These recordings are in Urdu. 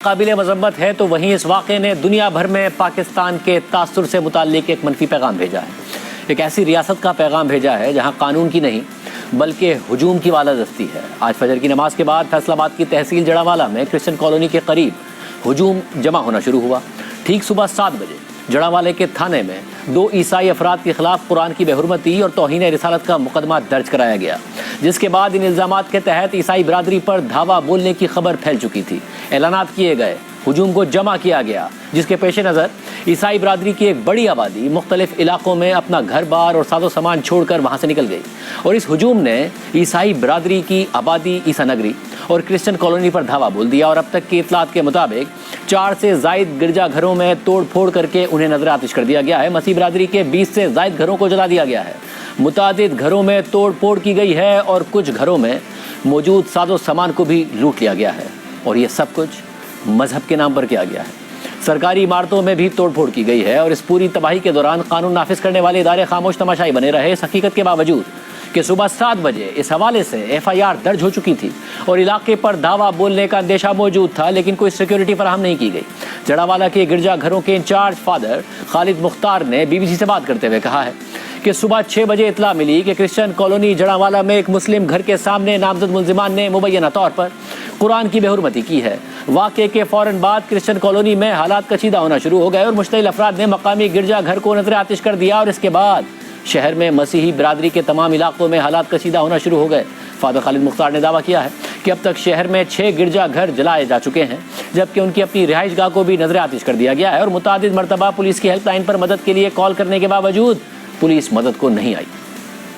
قابل مذمت ہے تو وہیں اس واقعے نے دنیا بھر میں پاکستان کے تاثر سے متعلق ایک منفی پیغام بھیجا ہے۔ ایک ایسی ریاست کا پیغام بھیجا ہے جہاں قانون کی نہیں بلکہ ہجوم کی بالادستی ہے۔ آج فجر کی نماز کے بعد فیصل آباد کی تحصیل جڑاوالا میں کرسچن کالونی کے قریب ہجوم جمع ہونا شروع ہوا۔ ٹھیک صبح 7 بجے جڑاوالے کے تھانے میں 2 عیسائی افراد کے خلاف قرآن کی بے حرمتی اور توہین رسالت کا مقدمہ درج کرایا گیا، جس کے بعد ان الزامات کے تحت عیسائی برادری پر دھاوا بولنے کی خبر پھیل چکی تھی۔ اعلانات کیے گئے، ہجوم کو جمع کیا گیا، جس کے پیش نظر عیسائی برادری کی ایک بڑی آبادی مختلف علاقوں میں اپنا گھر بار اور ساز و سامان چھوڑ کر وہاں سے نکل گئی، اور اس ہجوم نے عیسائی برادری کی آبادی عیسیٰ نگری اور کرسچن کالونی پر دھاوا بول دیا، اور اب تک کی اطلاعات کے مطابق 4 سے زائد گرجا گھروں میں توڑ پھوڑ کر کے انہیں نظر آتش کر دیا گیا ہے۔ مسیح برادری کے 20 سے زائد گھروں کو جلا دیا گیا ہے۔ متعدد گھروں میں توڑ پھوڑ کی گئی ہے اور کچھ گھروں میں موجود ساز و سامان کو بھی لوٹ لیا گیا ہے، اور یہ سب کچھ مذہب کے نام پر کیا گیا ہے۔ سرکاری عمارتوں میں بھی توڑ پھوڑ کی گئی ہے، اور اس پوری تباہی کے دوران قانون نافذ کرنے والے ادارے خاموش تماشائی بنے رہے، اس حقیقت کے باوجود کہ صبح 7 بجے اس حوالے سے FIR درج ہو چکی تھی اور علاقے پر دعویٰ بولنے کا اندیشہ موجود تھا، لیکن کوئی سیکیورٹی فراہم نہیں کی گئی۔ جڑاوالا کے گرجا گھروں کے انچارج فادر خالد مختار نے BBC سے بات کرتے ہوئے کہا ہے کہ صبح 6 بجے اطلاع ملی کہ کرسچن کالونی جڑاوالا میں ایک مسلم گھر کے سامنے نامزد ملزمان نے مبینہ طور پر قرآن کی بے حرمتی کی ہے۔ واقعے کے فوراً بعد کرسچن کالونی میں حالات کشیدہ ہونا شروع ہو گئے اور مشتعل افراد نے مقامی گرجا گھر کو نظر آتش کر دیا، اور اس کے بعد شہر میں مسیحی برادری کے تمام علاقوں میں حالات کشیدہ ہونا شروع ہو گئے۔ فادر خالد مختار نے دعویٰ کیا ہے کہ اب تک شہر میں 6 گرجا گھر جلائے جا چکے ہیں، جبکہ ان کی اپنی رہائش گاہ کو بھی نظر آتش کر دیا گیا ہے، اور متعدد مرتبہ پولیس کی ہیلپ لائن پر مدد کے لیے کال کرنے کے باوجود پولیس مدد کو نہیں آئی۔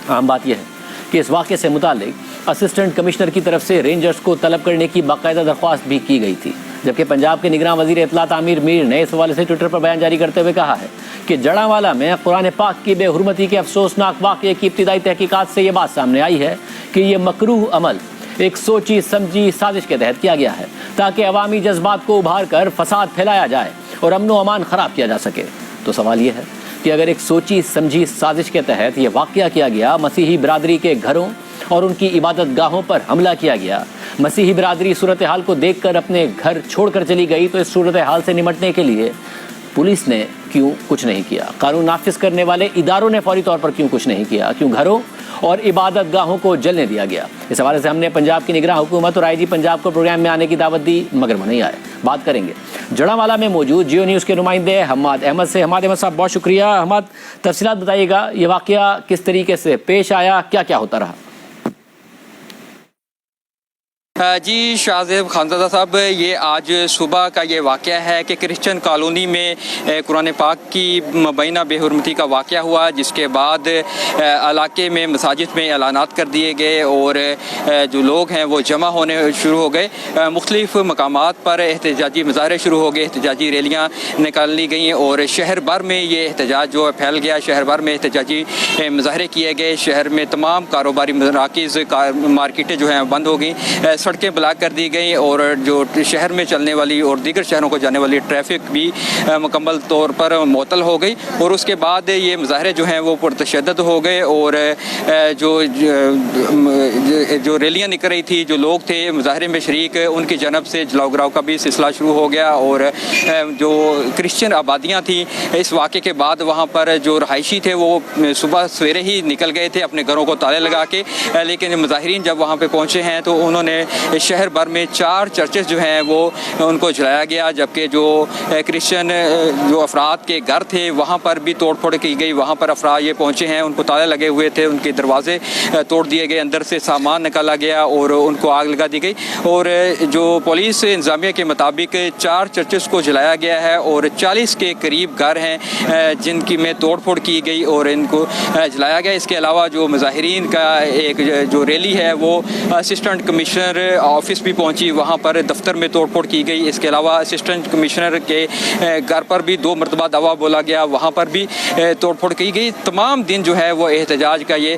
عام بات یہ ہے کہ اس واقعے سے متعلق اسسٹنٹ کمشنر کی طرف سے رینجرز کو طلب کرنے کی باقاعدہ درخواست بھی کی گئی تھی، جبکہ پنجاب کے نگراں وزیر اطلاعات عامر میر نے اس حوالے سے ٹویٹر پر بیان جاری کرتے ہوئے کہا ہے کہ جڑاوالا میں قرآن پاک کی بے حرمتی کے افسوسناک واقعے کی ابتدائی تحقیقات سے یہ بات سامنے آئی ہے کہ یہ مکروہ عمل ایک سوچی سمجھی سازش کے تحت کیا گیا ہے، تاکہ عوامی جذبات کو ابھار کر فساد پھیلایا جائے اور امن و امان خراب کیا جا سکے۔ تو سوال یہ ہے کہ اگر ایک سوچی سمجھی سازش کے تحت یہ واقعہ کیا گیا، مسیحی برادری کے گھروں اور ان کی عبادت گاہوں پر حملہ کیا گیا، مسیحی برادری صورتحال کو دیکھ کر اپنے گھر چھوڑ کر چلی گئی، تو اس صورتحال سے نمٹنے کے لیے پولیس نے کیوں کچھ نہیں کیا؟ قانون نافذ کرنے والے اداروں نے فوری طور پر کیوں کچھ نہیں کیا؟ کیوں گھروں اور عبادت گاہوں کو جلنے دیا گیا؟ اس حوالے سے ہم نے پنجاب کی نگراں حکومت اور IG پنجاب کو پروگرام میں آنے کی دعوت دی، مگر وہ نہیں آئے۔ بات کریں گے جڑاوالا میں موجود جیو نیوز کے نمائندے حماد احمد سے۔ حماد احمد صاحب بہت شکریہ۔ حماد، تفصیلات بتائیے گا، یہ واقعہ کس طریقے سے پیش آیا، کیا کیا ہوتا رہا؟ جی شاہزیب خانزادہ صاحب، یہ آج صبح کا یہ واقعہ ہے کہ کرسچن کالونی میں قرآن پاک کی مبینہ بے حرمتی کا واقعہ ہوا، جس کے بعد علاقے میں مساجد میں اعلانات کر دیے گئے اور جو لوگ ہیں وہ جمع ہونے شروع ہو گئے۔ مختلف مقامات پر احتجاجی مظاہرے شروع ہو گئے، احتجاجی ریلیاں نکال لی گئیں، اور شہر بھر میں یہ احتجاج جو پھیل گیا، شہر بھر میں احتجاجی مظاہرے کیے گئے۔ شہر میں تمام کاروباری مراکز، مارکیٹیں جو ہیں بند ہو گئیں، سڑکیں بلاک کر دی گئیں، اور جو شہر میں چلنے والی اور دیگر شہروں کو جانے والی ٹریفک بھی مکمل طور پر معطل ہو گئی، اور اس کے بعد یہ مظاہرے جو ہیں وہ پرتشدد ہو گئے، اور جو ریلیاں نکل رہی تھی، جو لوگ تھے مظاہرے میں شریک، ان کی جانب سے جلاؤ گراؤ کا بھی سلسلہ شروع ہو گیا، اور جو کرسچن آبادیاں تھیں اس واقعے کے بعد وہاں پر جو رہائشی تھے وہ صبح سویرے ہی نکل گئے تھے اپنے گھروں کو تالے لگا کے، لیکن مظاہرین جب وہاں پہ پہنچے ہیں تو انہوں نے شہر بھر میں 4 چرچز جو ہیں وہ ان کو جلایا گیا، جبکہ جو کرسچن جو افراد کے گھر تھے وہاں پر بھی توڑ پھوڑ کی گئی۔ وہاں پر افراد یہ پہنچے ہیں، ان کو تالے لگے ہوئے تھے، ان کے دروازے توڑ دیے گئے، اندر سے سامان نکالا گیا اور ان کو آگ لگا دی گئی، اور جو پولیس انتظامیہ کے مطابق 4 چرچز کو جلایا گیا ہے، اور 40 کے قریب گھر ہیں جن کی میں توڑ پھوڑ کی گئی اور ان کو جلایا گیا۔ اس کے علاوہ جو مظاہرین کا ایک جو ریلی ہے وہ اسسٹنٹ کمشنر آفس بھی پہنچی، وہاں پر دفتر میں توڑ پھوڑ کی گئی۔ اس کے علاوہ اسسٹنٹ کمشنر کے گھر پر بھی 2 مرتبہ دعویٰ بولا گیا، وہاں پر بھی توڑ پھوڑ کی گئی۔ تمام دن جو ہے وہ احتجاج کا یہ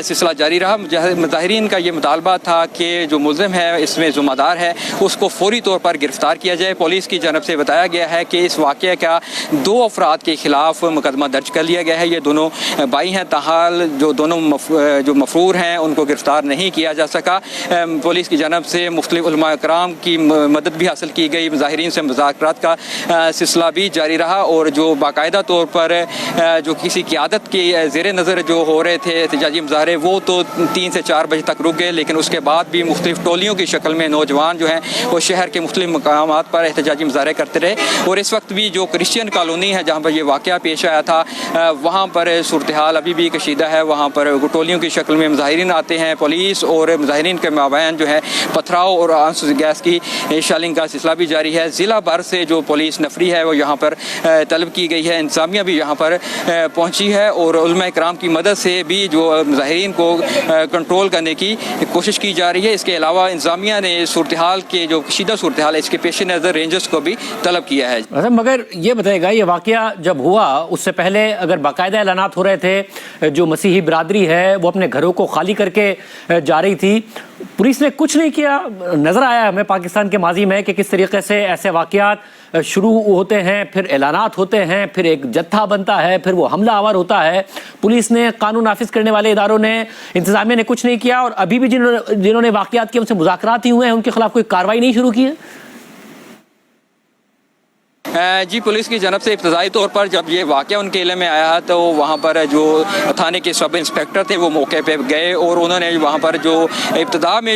سلسلہ جاری رہا۔ مظاہرین کا یہ مطالبہ تھا کہ جو ملزم ہے، اس میں ذمہ دار ہے، اس کو فوری طور پر گرفتار کیا جائے۔ پولیس کی جانب سے بتایا گیا ہے کہ اس واقعے کا 2 افراد کے خلاف مقدمہ درج کر لیا گیا ہے، یہ دونوں بھائی ہیں، تاحال جو دونوں جو مفرور ہیں ان کو گرفتار نہیں کیا جا سکا۔ پولیس کی جانب جانب سے مختلف علماء کرام کی مدد بھی حاصل کی گئی، مظاہرین سے مذاکرات کا سلسلہ بھی جاری رہا، اور جو باقاعدہ طور پر جو کسی قیادت کے زیر نظر جو ہو رہے تھے احتجاجی مظاہرے وہ تو 3 سے 4 بجے تک رک گئے، لیکن اس کے بعد بھی مختلف ٹولیوں کی شکل میں نوجوان جو ہیں وہ شہر کے مختلف مقامات پر احتجاجی مظاہرے کرتے رہے، اور اس وقت بھی جو کرسچین کالونی ہے جہاں پر یہ واقعہ پیش آیا تھا وہاں پر صورتحال ابھی بھی کشیدہ ہے، وہاں پر ٹولیوں کی شکل میں مظاہرین آتے ہیں، پولیس اور مظاہرین کے مابین جو ہے پتھراؤ اور آنسو گیس کی شیلنگ کا سلسلہ بھی جاری ہے۔ ضلع بھر سے جو پولیس نفری ہے وہ یہاں پر طلب کی گئی ہے، انتظامیہ بھی یہاں پر پہنچی ہے، اور علماء کرام کی مدد سے بھی جو مظاہرین کو کنٹرول کرنے کی کوشش کی جا رہی ہے۔ اس کے علاوہ انتظامیہ نے صورتحال کے جو کشیدہ صورتحال ہے اس کے پیش نظر رینجرز کو بھی طلب کیا ہے۔ مگر یہ بتائے گا، یہ واقعہ جب ہوا اس سے پہلے اگر باقاعدہ اعلانات ہو رہے تھے، جو مسیحی برادری ہے وہ اپنے گھروں کو خالی کر کے جا رہی تھی، پولیس نے کچھ نہیں کیا؟ نظر آیا ہمیں پاکستان کے ماضی میں کہ کس طریقے سے ایسے واقعات شروع ہوتے ہیں، پھر اعلانات ہوتے ہیں، پھر ایک جتھا بنتا ہے، پھر وہ حملہ آور ہوتا ہے، پولیس نے، قانون نافذ کرنے والے اداروں نے، انتظامیہ نے کچھ نہیں کیا، اور ابھی بھی جنہوں نے واقعات کیے ان سے مذاکرات ہی ہوئے ہیں، ان کے خلاف کوئی کارروائی نہیں شروع کی ہے؟ جی، پولیس کی جانب سے ابتدائی طور پر جب یہ واقعہ ان کے علم میں آیا تو وہاں پر جو تھانے کے سب انسپیکٹر تھے وہ موقع پہ گئے، اور انہوں نے وہاں پر جو ابتدا میں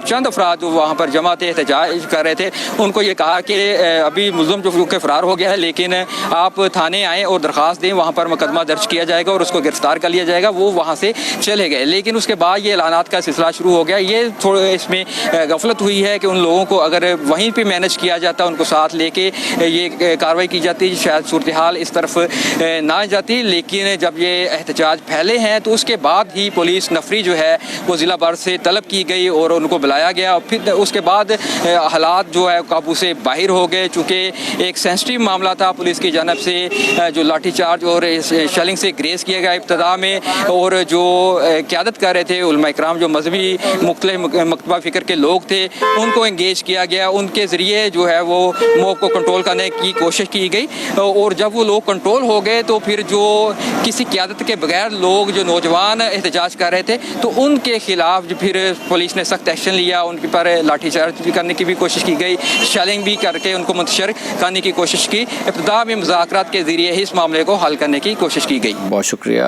چند افراد جو وہاں پر جمع تھے احتجاج کر رہے تھے ان کو یہ کہا کہ ابھی ملزم جو کہ فرار ہو گیا ہے، لیکن آپ تھانے آئیں اور درخواست دیں، وہاں پر مقدمہ درج کیا جائے گا اور اس کو گرفتار کر لیا جائے گا۔ وہ وہاں سے چلے گئے، لیکن اس کے بعد یہ اعلانات کا سلسلہ شروع ہو گیا۔ یہ تھوڑا اس میں غفلت ہوئی ہے کہ ان لوگوں کو اگر وہیں پہ مینج کیا جاتا، ان کو ساتھ لے کے یہ کارروائی کی جاتی، شاید صورتحال اس طرف نہ جاتی، لیکن جب یہ احتجاج پھیلے ہیں تو اس کے بعد ہی پولیس نفری جو ہے وہ ضلع بھر سے طلب کی گئی اور ان کو بلایا گیا، اور پھر اس کے بعد حالات جو ہے قابو سے باہر ہو گئے۔ چونکہ ایک سینسٹیو معاملہ تھا، پولیس کی جانب سے جو لاٹھی چارج اور شیلنگ سے گریز کیا گیا ابتدا میں، اور جو قیادت کر رہے تھے علماء کرام جو مذہبی مختلف مکتبہ فکر کے لوگ تھے ان کو انگیج کیا گیا، ان کے ذریعے جو ہے وہ موب کو کنٹرول کرنے کی کوشش کی گئی، اور جب وہ لوگ کنٹرول ہو گئے تو پھر جو کسی قیادت کے بغیر لوگ جو نوجوان احتجاج کر رہے تھے تو ان کے خلاف جو پھر پولیس نے سخت ایکشن لیا، ان کے پر لاٹھی چارج بھی کرنے کی بھی کوشش کی گئی، شیلنگ بھی کر کے ان کو منتشر کرنے کی کوشش کی۔ ابتدا میں مذاکرات کے ذریعے ہی اس معاملے کو حل کرنے کی کوشش کی گئی۔ بہت شکریہ۔